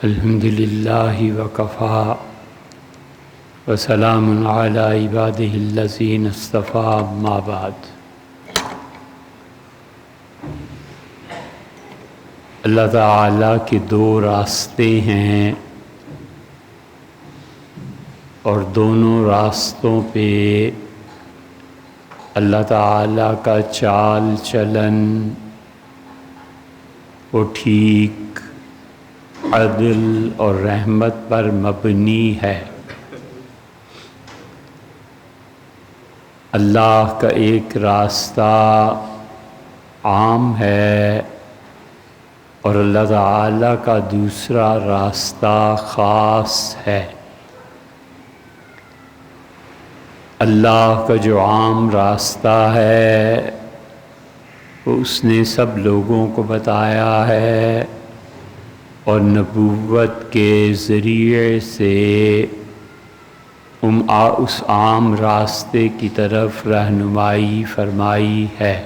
الحمد للہ وکفیٰ وسلام علی عبادہ الذین اصطفیٰ اما بعد۔ اللہ تعالیٰ کے دو راستے ہیں اور دونوں راستوں پہ اللہ تعالیٰ کا چال چلن وہ ٹھیک، عدل اور رحمت پر مبنی ہے۔ اللہ کا ایک راستہ عام ہے اور اللہ تعالیٰ کا دوسرا راستہ خاص ہے۔ اللہ کا جو عام راستہ ہے وہ اس نے سب لوگوں کو بتایا ہے اور نبوت کے ذریعے سے اس عام راستے کی طرف رہنمائی فرمائی ہے،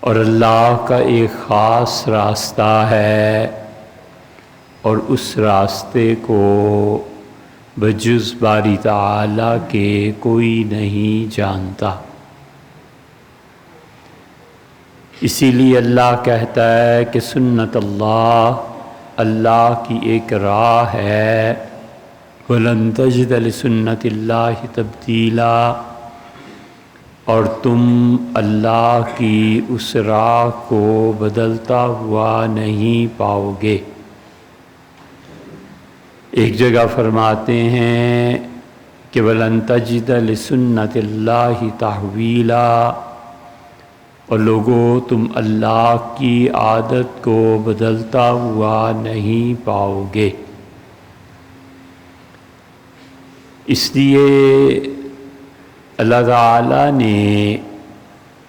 اور اللہ کا ایک خاص راستہ ہے اور اس راستے کو بجز باری تعالیٰ کے کوئی نہیں جانتا۔ اسی لیے اللہ کہتا ہے کہ سنت اللہ کی ایک راہ ہے، وَلَن تَجِدَ لِسُنَّتِ اللَّهِ تَبْدِيلًا، اور تم اللہ کی اس راہ کو بدلتا ہوا نہیں پاؤ گے۔ ایک جگہ فرماتے ہیں کہ وَلَن تَجِدَ لِسُنَّتِ اللَّهِ تَحْوِيلًا، اور لوگوں تم اللہ کی عادت کو بدلتا ہوا نہیں پاؤ گے۔ اس لیے اللہ تعالیٰ نے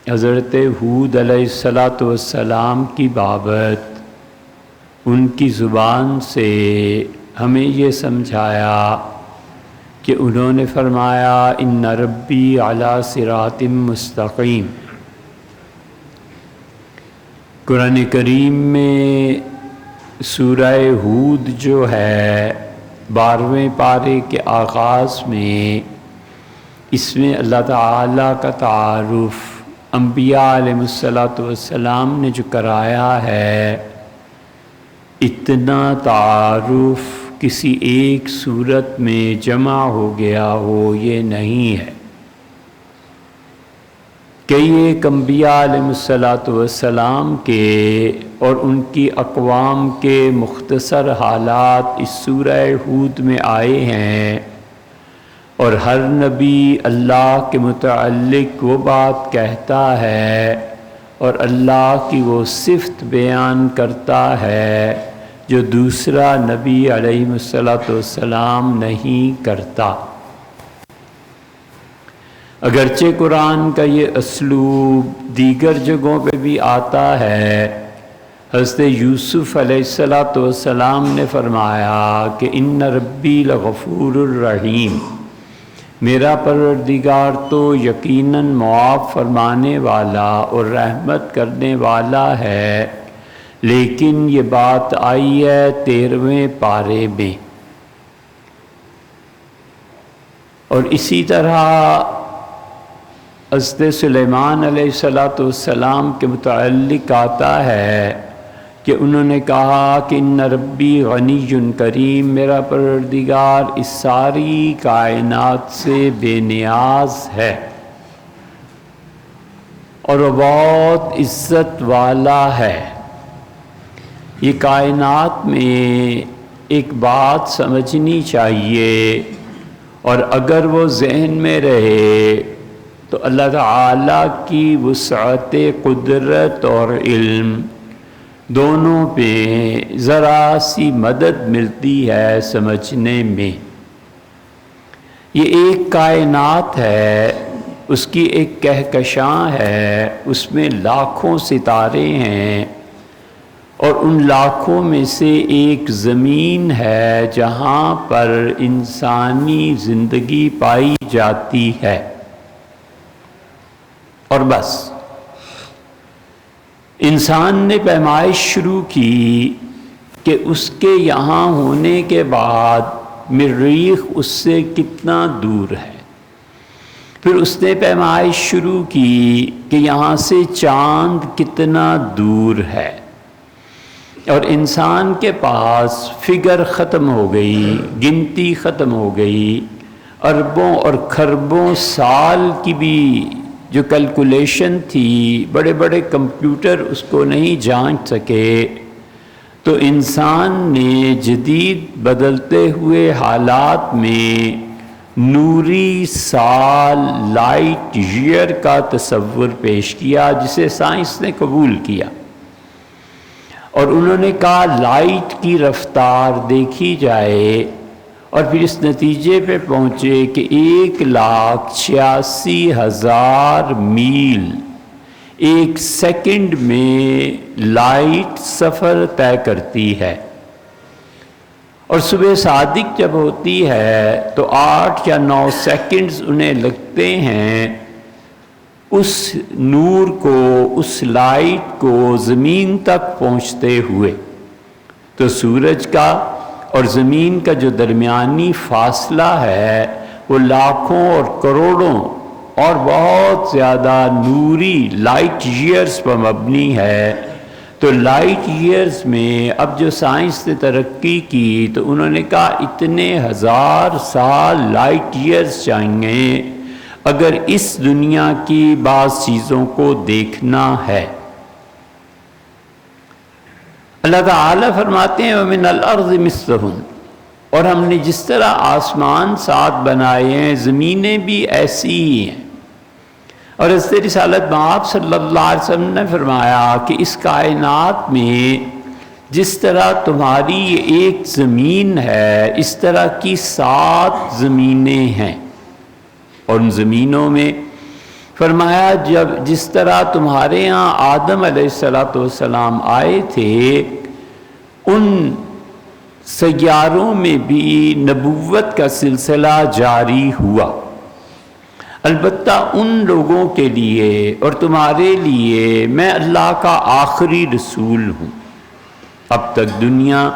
حضرت ہود علیہ السلام کی بابت ان کی زبان سے ہمیں یہ سمجھایا کہ انہوں نے فرمایا ان ربی علی صراط مستقیم۔ قرآن کریم میں سورہ ہود جو ہے 12ویں پارے کے آغاز میں، اس میں اللہ تعالیٰ کا تعارف انبیاء علیہ السلام نے جو کرایا ہے، اتنا تعارف کسی ایک صورت میں جمع ہو گیا ہو یہ نہیں ہے۔ کئی ایک انبیاء علیہ السلام کے اور ان کی اقوام کے مختصر حالات اس سورہ ہود میں آئے ہیں، اور ہر نبی اللہ کے متعلق وہ بات کہتا ہے اور اللہ کی وہ صفت بیان کرتا ہے جو دوسرا نبی علیہ السلام نہیں کرتا۔ اگرچہ قرآن کا یہ اسلوب دیگر جگہوں پہ بھی آتا ہے۔ حضرت یوسف علیہ السلام نے فرمایا کہ ان ربی لغفور الرحیم، میرا پروردگار تو یقیناً معاف فرمانے والا اور رحمت کرنے والا ہے، لیکن یہ بات آئی ہے 13ویں پارے میں۔ اور اسی طرح حضرت سلیمان علیہ السلام کے متعلق آتا ہے کہ انہوں نے کہا کہ ان ربی غنی کریم، میرا پروردگار اس ساری کائنات سے بے نیاز ہے اور وہ بہت عزت والا ہے۔ یہ کائنات میں ایک بات سمجھنی چاہیے، اور اگر وہ ذہن میں رہے تو اللہ تعالیٰ کی وسعت قدرت اور علم دونوں پہ ذرا سی مدد ملتی ہے سمجھنے میں۔ یہ ایک کائنات ہے، اس کی ایک کہکشاں ہے، اس میں لاکھوں ستارے ہیں، اور ان لاکھوں میں سے ایک زمین ہے جہاں پر انسانی زندگی پائی جاتی ہے، اور بس۔ انسان نے پیمائش شروع کی کہ اس کے یہاں ہونے کے بعد مریخ اس سے کتنا دور ہے. پھر اس نے پیمائش شروع کی کہ یہاں سے چاند کتنا دور ہے، اور انسان کے پاس فگر ختم ہو گئی، گنتی ختم ہو گئی، اربوں اور کھربوں سال کی بھی جو کیلکولیشن تھی بڑے بڑے کمپیوٹر اس کو نہیں جانچ سکے. تو انسان نے جدید بدلتے ہوئے حالات میں نوری سال لائٹ ایئر کا تصور پیش کیا، جسے سائنس نے قبول کیا، اور انہوں نے کہا لائٹ کی رفتار دیکھی جائے، اور پھر اس نتیجے پہ پہنچے کہ 1,86,000 میل ایک سیکنڈ میں لائٹ سفر طے کرتی ہے. اور صبح صادق جب ہوتی ہے تو 8 یا 9 سیکنڈز انہیں لگتے ہیں اس نور کو، اس لائٹ کو زمین تک پہنچتے ہوئے. تو سورج کا اور زمین کا جو درمیانی فاصلہ ہے وہ لاکھوں اور کروڑوں اور بہت زیادہ نوری لائٹ ایئرز پر مبنی ہے. تو لائٹ ایئرز میں اب جو سائنس نے ترقی کی تو انہوں نے کہا اتنے 1000 سال لائٹ ایئرز چاہیے اگر اس دنیا کی بعض چیزوں کو دیکھنا ہے. اللہ تعالیٰ فرماتے ہیں وَمِنَ الْأَرْضِ مِثْلُهُنَّ، اور ہم نے جس طرح آسمان 7 بنائے ہیں زمینیں بھی ایسی ہی ہیں. اور حضرت رسالت مآب صلی اللہ علیہ وسلم نے فرمایا کہ اس کائنات میں جس طرح تمہاری ایک زمین ہے اس طرح کی 7 زمینیں ہیں. اور ان زمینوں میں فرمایا جس طرح تمہارے ہاں آدم علیہ السلام آئے تھے ان سیاروں میں بھی نبوت کا سلسلہ جاری ہوا. البتہ ان لوگوں کے لیے اور تمہارے لیے میں اللہ کا آخری رسول ہوں. اب تک دنیا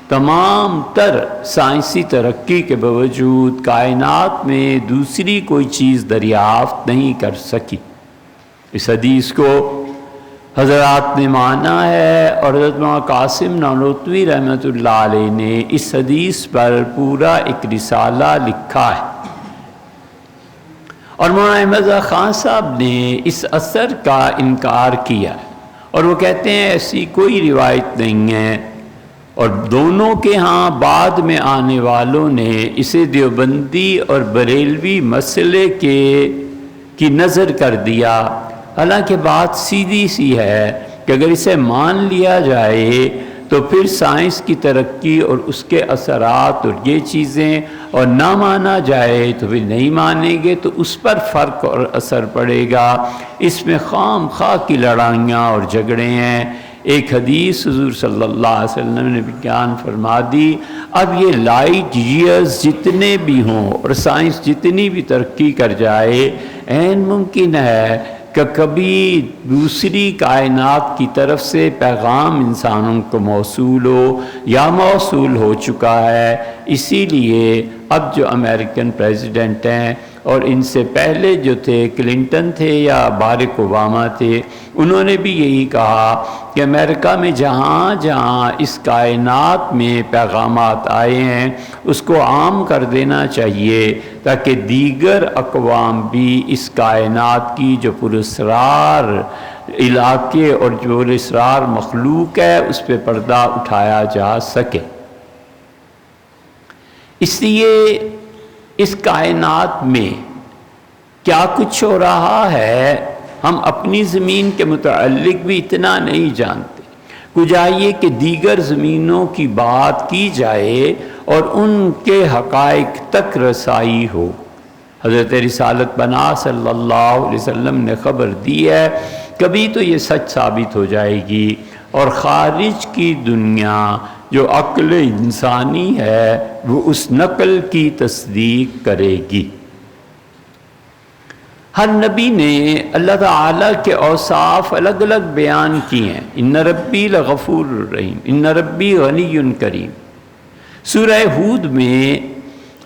تمام تر سائنسی ترقی کے باوجود کائنات میں دوسری کوئی چیز دریافت نہیں کر سکی. اس حدیث کو حضرات نے مانا ہے، اور حضرت مولانا قاسم نانوتوی رحمۃ اللہ علیہ نے اس حدیث پر پورا ایک رسالہ لکھا ہے. اور مولانا احمد رضا خان صاحب نے اس اثر کا انکار کیا اور وہ کہتے ہیں ایسی کوئی روایت نہیں ہے. اور دونوں کے ہاں بعد میں آنے والوں نے اسے دیوبندی اور بریلوی مسئلے کی نظر کر دیا. حالانکہ بات سیدھی سی ہے کہ اگر اسے مان لیا جائے تو پھر سائنس کی ترقی اور اس کے اثرات اور یہ چیزیں، اور نہ مانا جائے تو پھر نہیں مانیں گے تو اس پر فرق اور اثر پڑے گا. اس میں خام خواہ کی لڑائیاں اور جھگڑے ہیں. ایک حدیث حضور صلی اللہ علیہ وسلم نے بیان فرما دی. اب یہ لائٹ ایئرز جتنے بھی ہوں اور سائنس جتنی بھی ترقی کر جائے، عین ممکن ہے کہ کبھی دوسری کائنات کی طرف سے پیغام انسانوں کو موصول ہو یا موصول ہو چکا ہے. اسی لیے اب جو امریکن پریزیڈنٹ ہیں اور ان سے پہلے جو تھے کلنٹن تھے یا باراک اوباما تھے، انہوں نے بھی یہی کہا کہ امریکہ میں جہاں جہاں اس کائنات میں پیغامات آئے ہیں اس کو عام کر دینا چاہیے تاکہ دیگر اقوام بھی اس کائنات کی جو پراسرار علاقے اور جو پراسرار مخلوق ہے اس پہ پردہ اٹھایا جا سکے. اس لیے اس کائنات میں کیا کچھ ہو رہا ہے ہم اپنی زمین کے متعلق بھی اتنا نہیں جانتے. کچھ چاہیے کہ دیگر زمینوں کی بات کی جائے اور ان کے حقائق تک رسائی ہو. حضرت رسالت بنا صلی اللہ علیہ وسلم نے خبر دی ہے کبھی تو یہ سچ ثابت ہو جائے گی اور خارج کی دنیا جو عقل انسانی ہے وہ اس نقل کی تصدیق کرے گی. ہر نبی نے اللہ تعالیٰ کے اوصاف الگ الگ بیان کیے ہیں. ان ربی لغفور الرحیم، ان ربی غنی کریم. سورہ ہود میں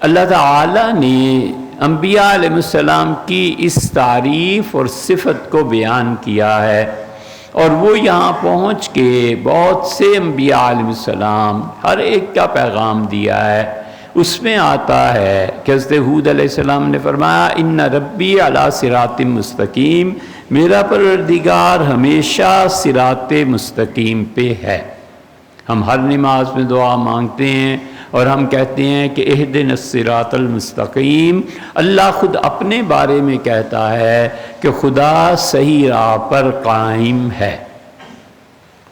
اللہ تعالیٰ نے انبیاء علیہ السلام کی اس تعریف اور صفت کو بیان کیا ہے، اور وہ یہاں پہنچ کے بہت سے انبیاء علیہ السلام ہر ایک کا پیغام دیا ہے. اس میں آتا ہے کہ حضرت ہود علیہ السلام نے فرمایا ان ربی علی صراط مستقیم، میرا پروردگار ہمیشہ صراط مستقیم پہ ہے. ہم ہر نماز میں دعا مانگتے ہیں اور ہم کہتے ہیں کہ اہدنا الصراط المستقیم. اللہ خود اپنے بارے میں کہتا ہے کہ خدا صحیح راہ پر قائم ہے.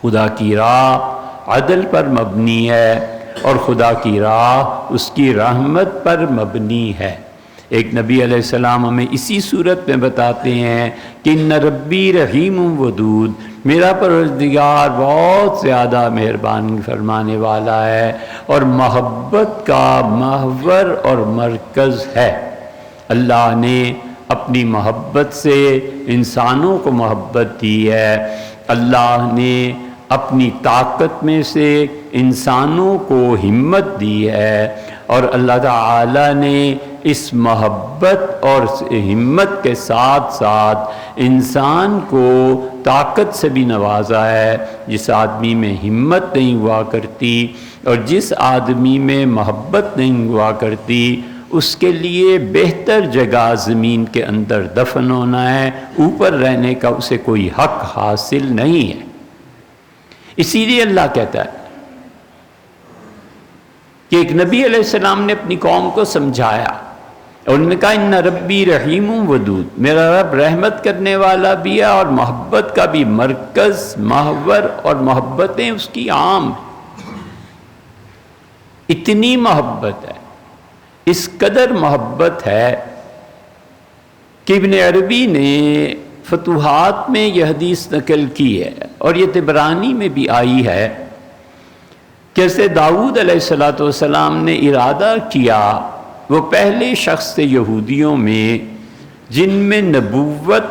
خدا کی راہ عدل پر مبنی ہے اور خدا کی راہ اس کی رحمت پر مبنی ہے. ایک نبی علیہ السلام ہمیں اسی صورت میں بتاتے ہیں کہ ان ربی رحیم ودود، میرا پروردگار بہت زیادہ مہربانی فرمانے والا ہے اور محبت کا محور اور مرکز ہے. اللہ نے اپنی محبت سے انسانوں کو محبت دی ہے. اللہ نے اپنی طاقت میں سے انسانوں کو ہمت دی ہے، اور اللہ تعالیٰ نے اس محبت اور ہمت کے ساتھ ساتھ انسان کو طاقت سے بھی نوازا ہے. جس آدمی میں ہمت نہیں ہوا کرتی اور جس آدمی میں محبت نہیں ہوا کرتی، اس کے لیے بہتر جگہ زمین کے اندر دفن ہونا ہے. اوپر رہنے کا اسے کوئی حق حاصل نہیں ہے. اسی لیے اللہ کہتا ہے کہ ایک نبی علیہ السلام نے اپنی قوم کو سمجھایا اور انہوں نے کہا ان ربی رحیم ودود، میرا رب رحمت کرنے والا بھی ہے اور محبت کا بھی مرکز، محور، اور محبتیں اس کی عام ہیں. اتنی محبت ہے، اس قدر محبت ہے کہ ابن عربی نے فتوحات میں یہ حدیث نقل کی ہے اور یہ طبرانی میں بھی آئی ہے کہ حضرت داؤد علیہ السلام نے ارادہ کیا، وہ پہلے شخص تھے یہودیوں میں جن میں نبوت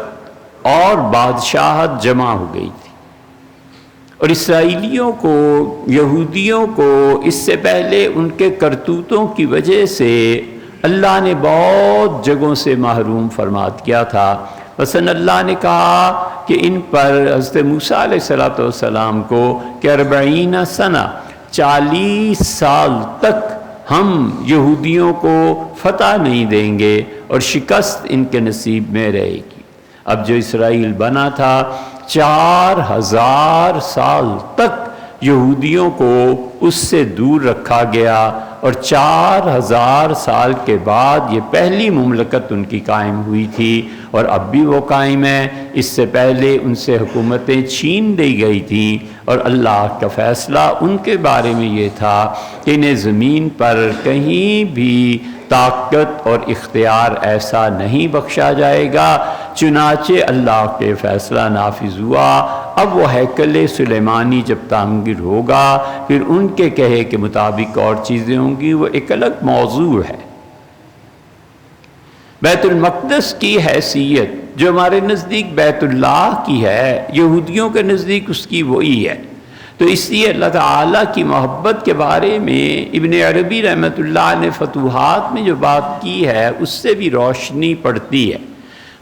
اور بادشاہت جمع ہو گئی تھی. اور اسرائیلیوں کو، یہودیوں کو اس سے پہلے ان کے کرتوتوں کی وجہ سے اللہ نے بہت جگہوں سے محروم فرما دیا تھا. مثلا اللہ نے کہا کہ ان پر حضرت موسیٰ علیہ السلام کو کہ 40 سنہ 40 سال تک ہم یہودیوں کو فتح نہیں دیں گے اور شکست ان کے نصیب میں رہے گی. اب جو اسرائیل بنا تھا 4000 سال تک یہودیوں کو اس سے دور رکھا گیا، اور 4000 سال کے بعد یہ پہلی مملکت ان کی قائم ہوئی تھی، اور اب بھی وہ قائم ہے. اس سے پہلے ان سے حکومتیں چھین دی گئی تھیں، اور اللہ کا فیصلہ ان کے بارے میں یہ تھا کہ انہیں زمین پر کہیں بھی طاقت اور اختیار ایسا نہیں بخشا جائے گا. چنانچہ اللہ کے فیصلہ نافذ ہوا. اب وہ ہیکل سلیمانی جب تعمیر ہوگا پھر ان کے کہے کے مطابق اور چیزیں ہوں گی، وہ ایک الگ موضوع ہے. بیت المقدس کی حیثیت جو ہمارے نزدیک بیت اللہ کی ہے، یہودیوں کے نزدیک اس کی وہی ہے. تو اس لیے اللہ تعالیٰ کی محبت کے بارے میں ابن عربی رحمۃ اللہ نے فتوحات میں جو بات کی ہے اس سے بھی روشنی پڑتی ہے.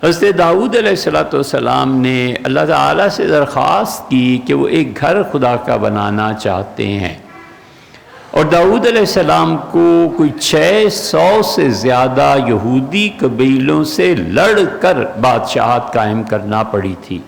حضرت داؤد علیہ السلام نے اللہ تعالیٰ سے درخواست کی کہ وہ ایک گھر خدا کا بنانا چاہتے ہیں، اور داؤد علیہ السلام کو کوئی 600 سے زیادہ یہودی قبیلوں سے لڑ کر بادشاہت قائم کرنا پڑی تھی،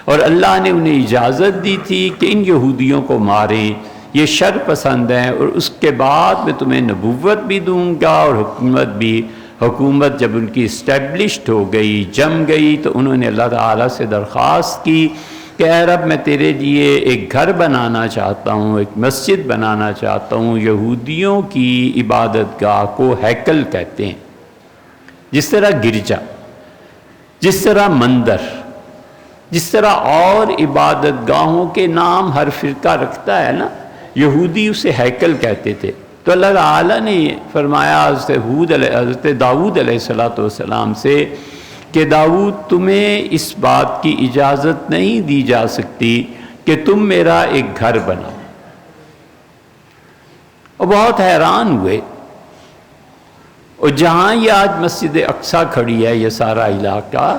اور اللہ نے انہیں اجازت دی تھی کہ ان یہودیوں کو ماریں، یہ شر پسند ہیں، اور اس کے بعد میں تمہیں نبوت بھی دوں گا اور حکومت بھی. حکومت جب ان کی اسٹیبلشڈ ہو گئی، جم گئی، تو انہوں نے اللہ تعالیٰ سے درخواست کی کہ اے رب میں تیرے لیے ایک گھر بنانا چاہتا ہوں، ایک مسجد بنانا چاہتا ہوں. یہودیوں کی عبادت گاہ کو ہیکل کہتے ہیں، جس طرح گرجا، جس طرح مندر، جس طرح اور عبادت گاہوں کے نام ہر فرقہ رکھتا ہے نا، یہودی اسے ہیکل کہتے تھے. تو اللہ تعالیٰ نے فرمایا حضرت داؤد علیہ السلام سے کہ داؤد تمہیں اس بات کی اجازت نہیں دی جا سکتی کہ تم میرا ایک گھر بناؤ۔ اور بہت حیران ہوئے، اور جہاں یہ آج مسجد اقصیٰ کھڑی ہے یہ سارا علاقہ،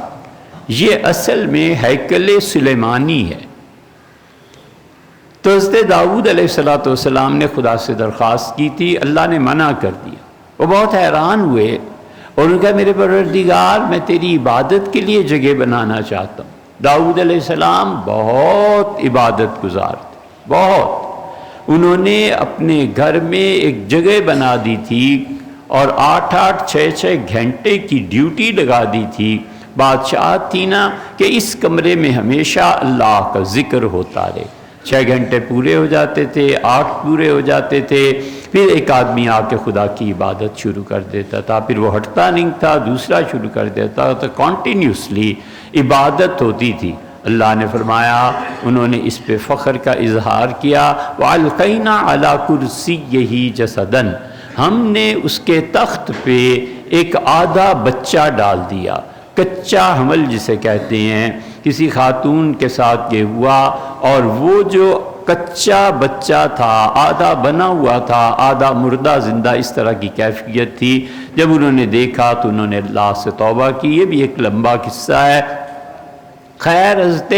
یہ اصل میں ہیکل سلیمانی ہے۔ تو حضرت داؤد علیہ السلام نے خدا سے درخواست کی تھی، اللہ نے منع کر دیا۔ وہ بہت حیران ہوئے اور انہوں نے کہا میرے پروردگار میں تیری عبادت کے لیے جگہ بنانا چاہتا ہوں۔ داؤد علیہ السلام بہت عبادت گزار تھے، بہت۔ انہوں نے اپنے گھر میں ایک جگہ بنا دی تھی اور 8-8 6-6 گھنٹے کی ڈیوٹی لگا دی تھی۔ بادشاہت تھی نا کہ اس کمرے میں ہمیشہ اللہ کا ذکر ہوتا رہے۔ 6 گھنٹے پورے ہو جاتے تھے، 8 پورے ہو جاتے تھے، پھر ایک آدمی آ کے خدا کی عبادت شروع کر دیتا تھا، پھر وہ ہٹتا نہیں تھا، دوسرا شروع کر دیتا تھا، کنٹینیوسلی عبادت ہوتی تھی۔ اللہ نے فرمایا، انہوں نے اس پہ فخر کا اظہار کیا، وَأَلْقَيْنَا عَلَى كُرْسِيِّهِ جَسَدًا، ہم نے اس کے تخت پہ ایک آدھا بچہ ڈال دیا۔ کچا حمل جسے کہتے ہیں، کسی خاتون کے ساتھ یہ ہوا اور وہ جو کچا بچہ تھا، آدھا بنا ہوا تھا، آدھا مردہ زندہ، اس طرح کی کیفیت تھی۔ جب انہوں نے دیکھا تو انہوں نے اللہ سے توبہ کی۔ یہ بھی ایک لمبا قصہ ہے۔ خیر، حضرت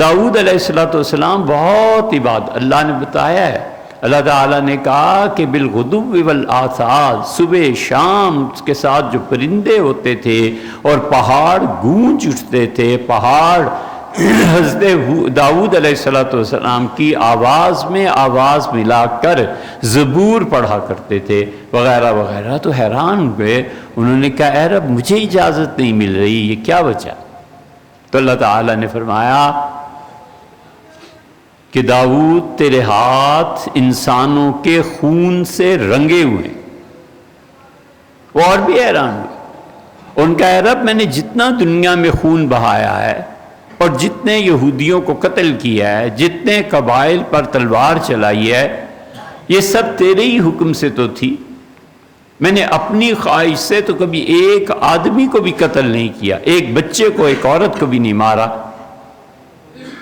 داؤد علیہ السلام بہت عبادت، اللہ نے بتایا ہے، اللہ تعالیٰ نے کہا کہ بالغدو والآصال، صبح شام اس کے ساتھ جو پرندے ہوتے تھے اور پہاڑ گونج اٹھتے تھے، پہاڑ حضرت داؤد علیہ السلام کی آواز میں آواز ملا کر زبور پڑھا کرتے تھے وغیرہ وغیرہ۔ تو حیران ہوئے، انہوں نے کہا اے رب مجھے اجازت نہیں مل رہی، یہ کیا وجہ؟ تو اللہ تعالیٰ نے فرمایا کہ داؤد تیرے ہاتھ انسانوں کے خون سے رنگے ہوئے۔ وہ اور بھی حیران ہوئے، ان کا اے رب میں نے جتنا دنیا میں خون بہایا ہے اور جتنے یہودیوں کو قتل کیا ہے، جتنے قبائل پر تلوار چلائی ہے، یہ سب تیرے ہی حکم سے تو تھی۔ میں نے اپنی خواہش سے تو کبھی ایک آدمی کو بھی قتل نہیں کیا، ایک بچے کو، ایک عورت کو بھی نہیں مارا۔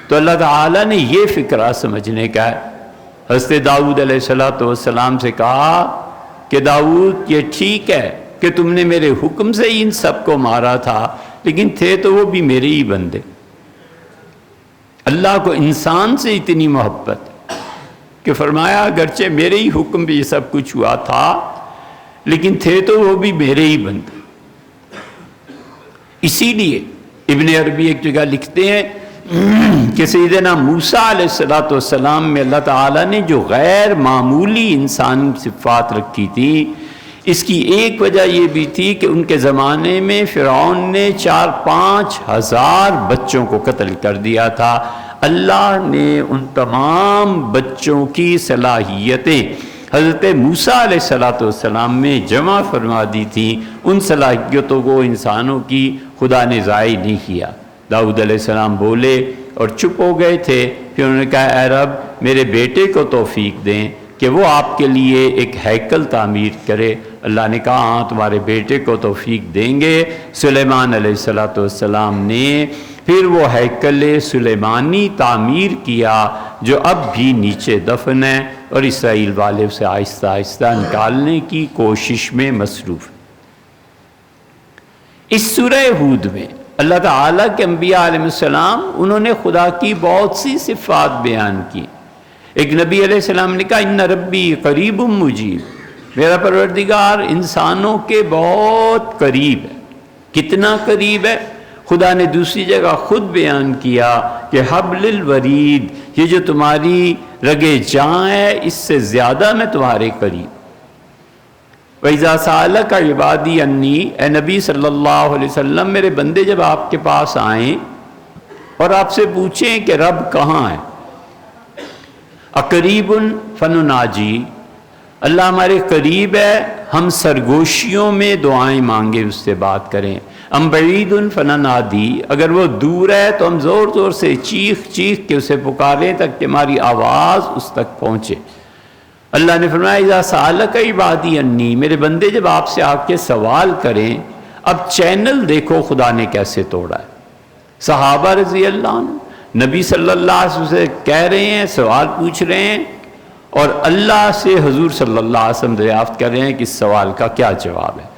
تو اللہ تعالیٰ نے یہ فکرہ سمجھنے کا ہے، حضرت داؤد علیہ السلام سے کہا کہ داؤد یہ ٹھیک ہے کہ تم نے میرے حکم سے ہی ان سب کو مارا تھا، لیکن تھے تو وہ بھی میرے ہی بندے۔ اللہ کو انسان سے اتنی محبت کہ فرمایا اگرچہ میرے ہی حکم پہ یہ سب کچھ ہوا تھا، لیکن تھے تو وہ بھی میرے ہی بندے۔ اسی لیے ابن عربی ایک جگہ لکھتے ہیں کہ سیدنا موسیٰ علیہ السلام میں اللہ تعالیٰ نے جو غیر معمولی انسانی صفات رکھی تھی، اس کی ایک وجہ یہ بھی تھی کہ ان کے زمانے میں فرعون نے 4-5 ہزار بچوں کو قتل کر دیا تھا۔ اللہ نے ان تمام بچوں کی صلاحیتیں حضرت موسیٰ علیہ السلام میں جمع فرما دی تھی۔ ان صلاحیتوں کو انسانوں کی خدا نے ضائع نہیں کیا۔ داؤد علیہ السلام بولے اور چپ ہو گئے تھے، پھر انہوں نے کہا اے رب میرے بیٹے کو توفیق دیں کہ وہ آپ کے لیے ایک ہیکل تعمیر کرے۔ اللہ نے کہا ہاں تمہارے بیٹے کو توفیق دیں گے۔ سلیمان علیہ السلام نے پھر وہ ہیکل سلیمانی تعمیر کیا جو اب بھی نیچے دفن ہے، اور اسرائیل والے اسے آہستہ آہستہ نکالنے کی کوشش میں مصروف۔ اس سورہ ہود میں اللہ تعالیٰ کے انبیاء علیہ السلام انہوں نے خدا کی بہت سی صفات بیان کی۔ ایک نبی علیہ السلام نے کہا ان ربی قریب مجیب، میرا پروردگار انسانوں کے بہت قریب ہے۔ کتنا قریب ہے؟ خدا نے دوسری جگہ خود بیان کیا کہ حبل الورید، یہ جو تمہاری رگے جاں ہے اس سے زیادہ میں تمہارے قریب۔ وَإِذَا سَأَلَكَ عِبَادِي عَنِّي، اے نبی صلی اللہ علیہ وسلم میرے بندے جب آپ کے پاس آئیں اور آپ سے پوچھیں کہ رب کہاں ہے، اقریب فنناجی، اللہ ہمارے قریب ہے، ہم سرگوشیوں میں دعائیں مانگے اس سے بات کریں۔ ام بعید فننادی، اگر وہ دور ہے تو ہم زور زور سے چیخ چیخ کے اسے پکاریں تک کہ ہماری آواز اس تک پہنچے۔ اللہ نے فرمایا اذا سألک عبادی انی، میرے بندے جب آپ سے آ کے سوال کریں، اب چینل دیکھو خدا نے کیسے توڑا ہے. صحابہ رضی اللہ عنہ نبی صلی اللہ علیہ وسلم سے کہہ رہے ہیں، سوال پوچھ رہے ہیں، اور اللہ سے حضور صلی اللہ علیہ وسلم دریافت کر رہے ہیں کہ اس سوال کا کیا جواب ہے.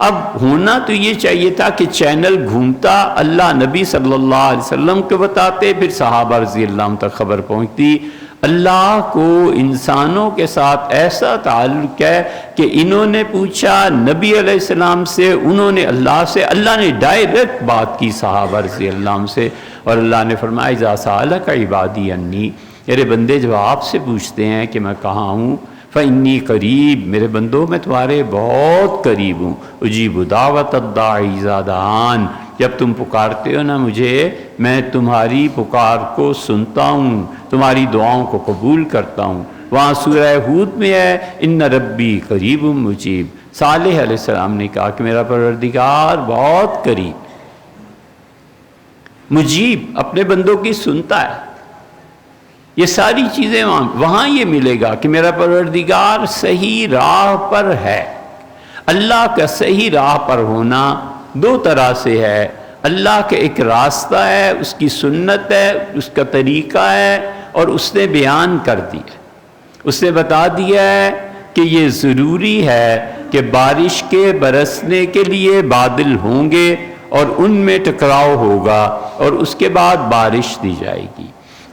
اب ہونا تو یہ چاہیے تھا کہ چینل گھومتا، اللہ نبی صلی اللہ علیہ وسلم کو بتاتے، پھر صحابہ رضی اللہ عنہ تک خبر پہنچتی. اللہ کو انسانوں کے ساتھ ایسا تعلق ہے کہ انہوں نے پوچھا نبی علیہ السلام سے، انہوں نے اللہ سے، اللہ نے ڈائریکٹ بات کی صحابہ رضی اللہ عنہ سے، اور اللہ نے فرمایا اذا سألک عبادی انی، میرے بندے جب آپ سے پوچھتے ہیں کہ میں کہاں ہوں، فإنی قریب، میرے بندوں میں تمہارے بہت قریب ہوں، اجیب دعوت الداعی اذا دعان، جب تم پکارتے ہو نا مجھے، میں تمہاری پکار کو سنتا ہوں، تمہاری دعاؤں کو قبول کرتا ہوں. وہاں سورہ ہود میں ہے ان ربی قریب مجیب. صالح علیہ السلام نے کہا کہ میرا پروردگار بہت قریب، مجیب، اپنے بندوں کی سنتا ہے. یہ ساری چیزیں وہاں یہ ملے گا کہ میرا پروردگار صحیح راہ پر ہے. اللہ کا صحیح راہ پر ہونا دو طرح سے ہے. اللہ کا ایک راستہ ہے، اس کی سنت ہے، اس کا طریقہ ہے، اور اس نے بیان کر دیا، اس نے بتا دیا ہے کہ یہ ضروری ہے کہ بارش کے برسنے کے لیے بادل ہوں گے اور ان میں ٹکراؤ ہوگا اور اس کے بعد بارش دی جائے گی.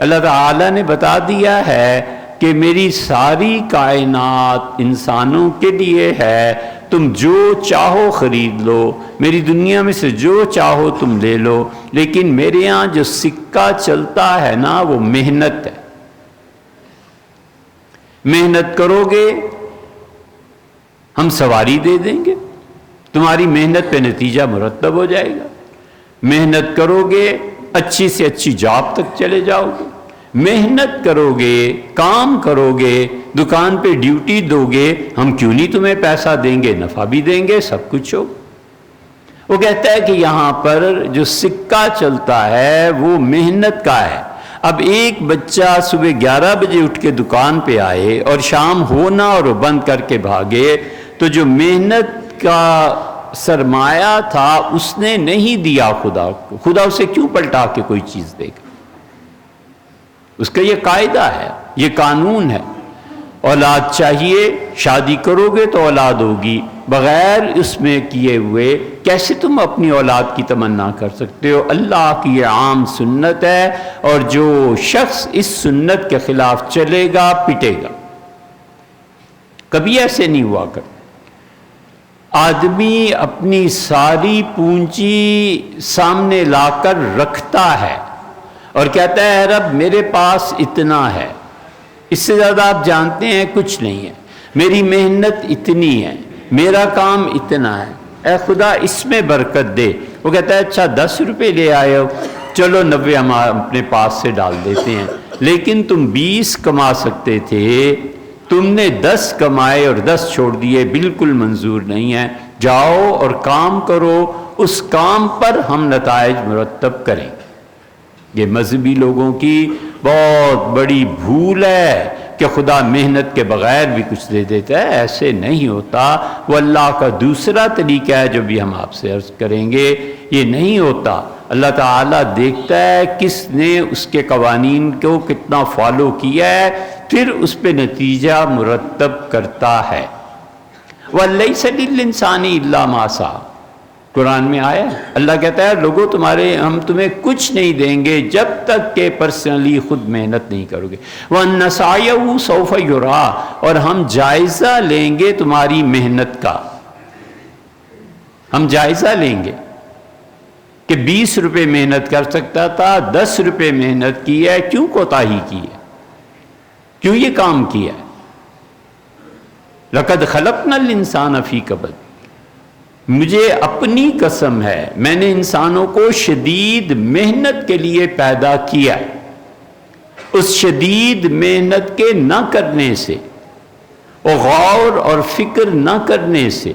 اللہ تعالیٰ نے بتا دیا ہے کہ میری ساری کائنات انسانوں کے لیے ہے، تم جو چاہو خرید لو، میری دنیا میں سے جو چاہو تم لے لو، لیکن میرے ہاں جو سکہ چلتا ہے نا وہ محنت ہے. محنت کرو گے ہم سواری دے دیں گے، تمہاری محنت پہ نتیجہ مرتب ہو جائے گا. محنت کرو گے اچھی سے اچھی جاب تک چلے جاؤ گے. محنت کرو گے، کام کرو گے، دکان پہ ڈیوٹی دو گے، ہم کیوں نہیں تمہیں پیسہ دیں گے، نفع بھی دیں گے، سب کچھ ہو. وہ کہتا ہے کہ یہاں پر جو سکہ چلتا ہے وہ محنت کا ہے. اب ایک بچہ صبح 11 بجے اٹھ کے دکان پہ آئے اور شام ہونا اور وہ بند کر کے بھاگے، تو جو محنت کا سرمایہ تھا اس نے نہیں دیا خدا کو. خدا اسے کیوں پلٹا کے کوئی چیز دے گا؟ اس کا یہ قاعدہ ہے، یہ قانون ہے. اولاد چاہیے، شادی کرو گے تو اولاد ہوگی، بغیر اس میں کیے ہوئے کیسے تم اپنی اولاد کی تمنا کر سکتے ہو؟ اللہ کی یہ عام سنت ہے، اور جو شخص اس سنت کے خلاف چلے گا پٹے گا. کبھی ایسے نہیں ہوا کرتا. آدمی اپنی ساری پونجی سامنے لا کر رکھتا ہے اور کہتا ہے رب میرے پاس اتنا ہے، اس سے زیادہ آپ جانتے ہیں کچھ نہیں ہے، میری محنت اتنی ہے، میرا کام اتنا ہے، اے خدا اس میں برکت دے. وہ کہتا ہے اچھا 10 روپے لے آئے ہو، چلو 90 ہم اپنے پاس سے ڈال دیتے ہیں، لیکن تم 20 کما سکتے تھے، تم نے 10 کمائے اور 10 چھوڑ دیے، بالکل منظور نہیں ہے. جاؤ اور کام کرو، اس کام پر ہم نتائج مرتب کریں. یہ مذہبی لوگوں کی بہت بڑی بھول ہے کہ خدا محنت کے بغیر بھی کچھ دے دیتا ہے. ایسے نہیں ہوتا. وہ اللہ کا دوسرا طریقہ ہے جو بھی ہم آپ سے عرض کریں گے، یہ نہیں ہوتا. اللہ تعالیٰ دیکھتا ہے کس نے اس کے قوانین کو کتنا فالو کیا ہے، پھر اس پہ نتیجہ مرتب کرتا ہے. وَلَيْسَ لِلْإِنسَانِ إِلَّا مَا سَعَى، قرآن میں آیا ہے. اللہ کہتا ہے لوگوں ہم تمہیں کچھ نہیں دیں گے جب تک کہ پرسنلی خود محنت نہیں کرو گے. وَأَنَّ سَعْيَهُ سَوْفَ يُرَىٰ، اور ہم جائزہ لیں گے تمہاری محنت کا. ہم جائزہ لیں گے کہ 20 روپے محنت کر سکتا تھا، 10 روپے محنت کی ہے، کیوں کوتاہی کی ہے، کیوں یہ کام کیا ہے. لَقَدْ خَلَقْنَا الْإِنسَانَ فِي كَبَدٍ، مجھے اپنی قسم ہے میں نے انسانوں کو شدید محنت کے لیے پیدا کیا ہے. اس شدید محنت کے نہ کرنے سے اور غور اور فکر نہ کرنے سے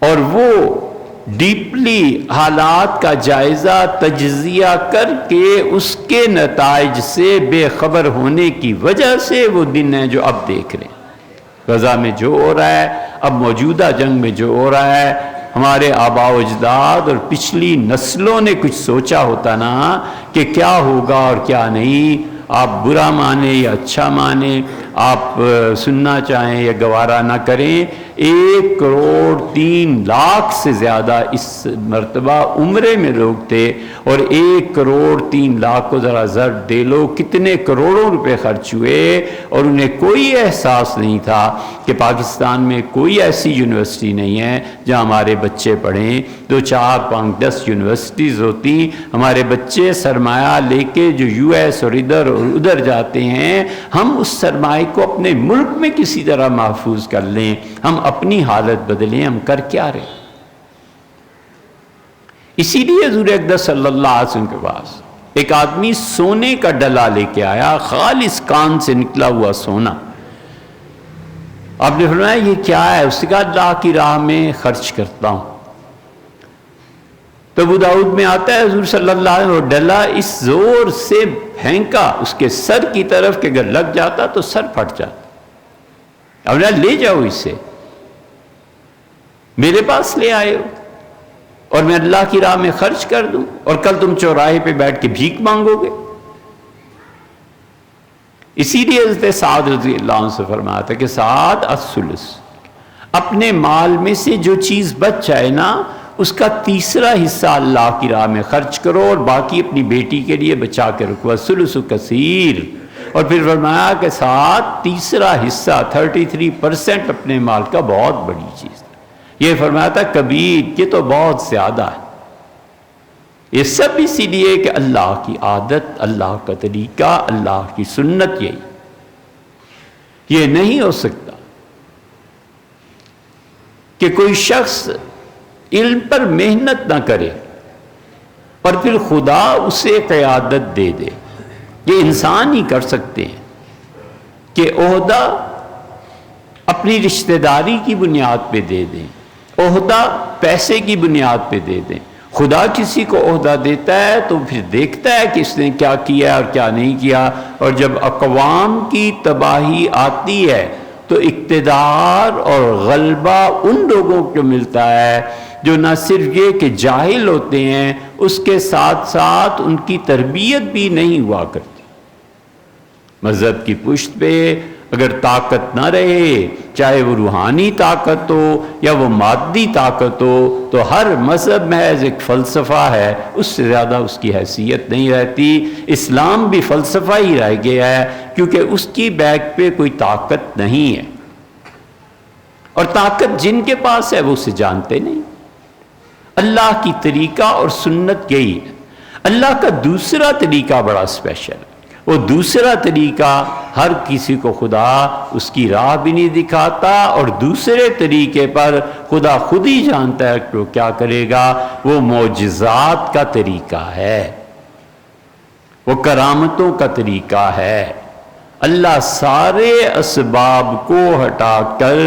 اور وہ ڈیپلی حالات کا جائزہ تجزیہ کر کے اس کے نتائج سے بے خبر ہونے کی وجہ سے وہ دن ہے جو اب دیکھ رہے ہیں. غزہ میں جو ہو رہا ہے، اب موجودہ جنگ میں جو ہو رہا ہے، ہمارے آباء و اجداد اور پچھلی نسلوں نے کچھ سوچا ہوتا نا کہ کیا ہوگا اور کیا نہیں، آپ برا مانیں یا اچھا مانیں، آپ سننا چاہیں یا گوارا نہ کریں، 1,03,00,000 سے زیادہ اس مرتبہ عمرے میں لوگ تھے، اور 1,03,00,000 کو ذرا ضرب دے لو کتنے کروڑوں روپے خرچ ہوئے، اور انہیں کوئی احساس نہیں تھا کہ پاکستان میں کوئی ایسی یونیورسٹی نہیں ہے جہاں ہمارے بچے پڑھیں، 2, 4, 5, 10 یونیورسٹیز ہوتی، ہمارے بچے سرمایہ لے کے جو US اور ادھر اور ادھر جاتے ہیں، ہم اس سرمایہ کو اپنے ملک میں کسی طرح محفوظ کر لیں، ہم اپنی حالت بدلیں، ہم کر کیا رہے؟ اسی لیے حضور اقدس صلی اللہ علیہ وسلم کے پاس ایک آدمی سونے کا ڈلا لے کے آیا، خالص کان سے نکلا ہوا سونا۔ آپ نے فرمایا یہ کیا ہے؟ اس نے کہا اللہ کی راہ میں خرچ کرتا ہوں۔ تو ابو داؤد میں آتا ہے حضور صلی اللہ علیہ وسلم ڈلا اس زور سے پھینکا اس کے سر کی طرف کہ اگر لگ جاتا تو سر پھٹ جاتا۔ اب لے جاؤ اسے، میرے پاس لے آئے ہو اور میں اللہ کی راہ میں خرچ کر دوں، اور کل تم چوراہے پہ بیٹھ کے بھیک مانگو گے۔ اسی لیے حضرت سعد رضی اللہ عنہ سے فرمایا تھا کہ سعد الثلث، اپنے مال میں سے جو چیز بچ جائے نا اس کا تیسرا حصہ اللہ کی راہ میں خرچ کرو، اور باقی اپنی بیٹی کے لیے بچا کے رکھو، الثلث کثیر۔ اور پھر فرمایا کہ ساتھ تیسرا حصہ 33% اپنے مال کا بہت بڑی چیز ہے۔ یہ فرمایا تھا کبیر، یہ تو بہت زیادہ ہے۔ یہ سب اسی لیے کہ اللہ کی عادت، اللہ کا طریقہ، اللہ کی سنت یہی، یہ نہیں ہو سکتا کہ کوئی شخص علم پر محنت نہ کرے اور پھر خدا اسے قیادت دے دے۔ یہ انسان ہی کر سکتے ہیں کہ عہدہ اپنی رشتہ داری کی بنیاد پہ دے دیں، عہدہ پیسے کی بنیاد پہ دے دیں۔ خدا کسی کو عہدہ دیتا ہے تو پھر دیکھتا ہے کہ اس نے کیا کیا اور کیا نہیں کیا، اور جب اقوام کی تباہی آتی ہے تو اقتدار اور غلبہ ان لوگوں کو ملتا ہے جو نہ صرف یہ کہ جاہل ہوتے ہیں، اس کے ساتھ ساتھ ان کی تربیت بھی نہیں ہوا کرتی۔ مذہب کی پشت پہ اگر طاقت نہ رہے، چاہے وہ روحانی طاقت ہو یا وہ مادی طاقت ہو، تو ہر مذہب محض ایک فلسفہ ہے، اس سے زیادہ اس کی حیثیت نہیں رہتی۔ اسلام بھی فلسفہ ہی رہ گیا ہے کیونکہ اس کی بیک پہ کوئی طاقت نہیں ہے، اور طاقت جن کے پاس ہے وہ اسے جانتے نہیں۔ اللہ کی طریقہ اور سنت یہی ہے۔ اللہ کا دوسرا طریقہ بڑا اسپیشل ہے، وہ دوسرا طریقہ ہر کسی کو خدا اس کی راہ بھی نہیں دکھاتا، اور دوسرے طریقے پر خدا خود ہی جانتا ہے کہ وہ کیا کرے گا۔ وہ معجزات کا طریقہ ہے، وہ کرامتوں کا طریقہ ہے۔ اللہ سارے اسباب کو ہٹا کر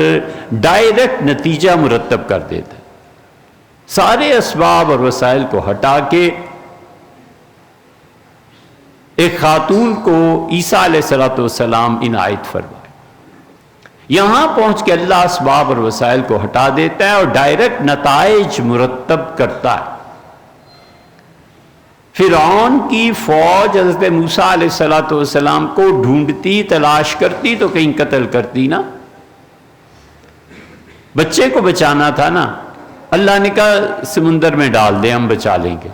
ڈائریکٹ نتیجہ مرتب کر دیتا ہے، سارے اسباب اور وسائل کو ہٹا کے ایک خاتون کو عیسیٰ علیہ السلام عنایت فرمائے، یہاں پہنچ کے اللہ اسباب اور وسائل کو ہٹا دیتا ہے اور ڈائریکٹ نتائج مرتب کرتا ہے۔ فرعون کی فوج حضرت موسیٰ علیہ السلام کو ڈھونڈتی، تلاش کرتی تو کہیں قتل کرتی نا، بچے کو بچانا تھا نا، اللہ نے کہا سمندر میں ڈال دیں ہم بچا لیں گے،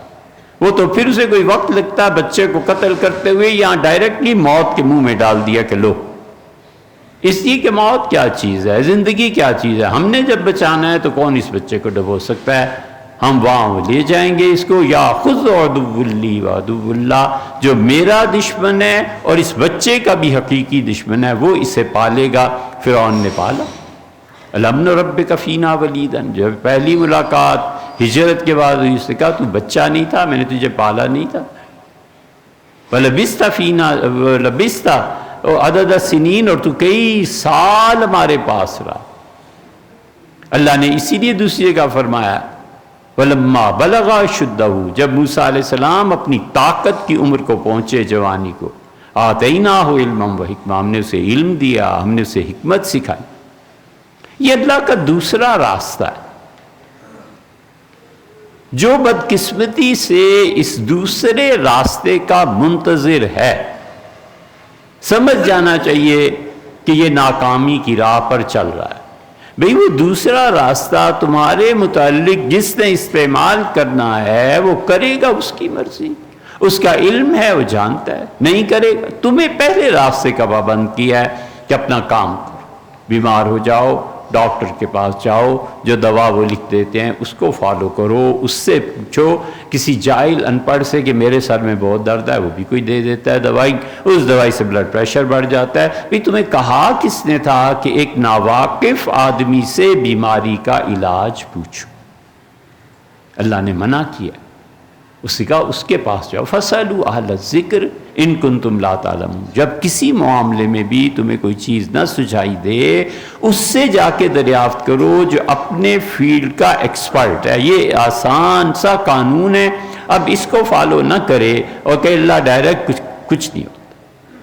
وہ تو پھر اسے کوئی وقت لگتا ہے بچے کو قتل کرتے ہوئے، یہاں ڈائریکٹلی موت کے منہ میں ڈال دیا کہ لو۔ اس لیے کہ موت کیا چیز ہے، زندگی کیا چیز ہے، ہم نے جب بچانا ہے تو کون اس بچے کو ڈبو سکتا ہے؟ ہم وہاں لے جائیں گے اس کو، یا خذ عدو لی و عدو اللہ، جو میرا دشمن ہے اور اس بچے کا بھی حقیقی دشمن ہے وہ اسے پالے گا۔ فرعون نے پالا، الم نربک فینا ولیدا، جب پہلی ملاقات ہجرت کے بعد ہوئی، اس نے کہا تو بچہ نہیں تھا، میں نے تجھے پالا نہیں تھا؟ وَلَبِثْتَ فِينَا لَبِثْتَ عدد السنین، اور تو کئی سال ہمارے پاس رہا۔ اللہ نے اسی لیے دوسری جگہ فرمایا وَلَمَّا بَلَغَ أَشُدَّهُ، جب موسیٰ علیہ السلام اپنی طاقت کی عمر کو پہنچے، جوانی کو، آتَيْنَاهُ عِلْمًا وَحِكْمًا، ہم نے اسے علم دیا، ہم نے اسے حکمت سکھائی۔ یہ اللہ کا دوسرا راستہ ہے۔ جو بدقسمتی سے اس دوسرے راستے کا منتظر ہے، سمجھ جانا چاہیے کہ یہ ناکامی کی راہ پر چل رہا ہے۔ بھئی وہ دوسرا راستہ تمہارے متعلق جس نے استعمال کرنا ہے وہ کرے گا، اس کی مرضی، اس کا علم ہے، وہ جانتا ہے، نہیں کرے گا۔ تمہیں پہلے راستے کا پابند کیا ہے کہ اپنا کام کرو، بیمار ہو جاؤ ڈاکٹر کے پاس جاؤ، جو دوا وہ لکھ دیتے ہیں اس کو فالو کرو، اس سے پوچھو، کسی جاہل ان پڑھ سے کہ میرے سر میں بہت درد ہے، وہ بھی کوئی دے دیتا ہے دوائی، اس دوائی سے بلڈ پریشر بڑھ جاتا ہے۔ بھی تمہیں کہا کس نے تھا کہ ایک ناواقف آدمی سے بیماری کا علاج پوچھو؟ اللہ نے منع کیا، اس نے کہا اس کے پاس جاؤ، فَاسْأَلُوا أَهْلَ الذِّكْرِ إِن كُنتُمْ لَا تَعْلَمُونَ۔ جب کسی معاملے میں بھی تمہیں کوئی چیز نہ سجھائی دے، اس سے جا کے دریافت کرو جو اپنے فیلڈ کا ایکسپرٹ ہے۔ یہ آسان سا قانون ہے، اب اس کو فالو نہ کرے اور کہ اللہ ڈائریکٹ کچھ نہیں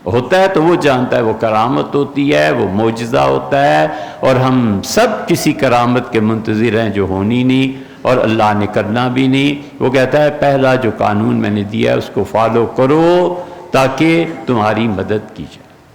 ہوتا ہے تو وہ جانتا ہے، وہ کرامت ہوتی ہے، وہ معجزہ ہوتا ہے، اور ہم سب کسی کرامت کے منتظر ہیں جو ہونی نہیں اور اللہ نے کرنا بھی نہیں۔ وہ کہتا ہے پہلا جو قانون میں نے دیا ہے اس کو فالو کرو تاکہ تمہاری مدد کی جائے۔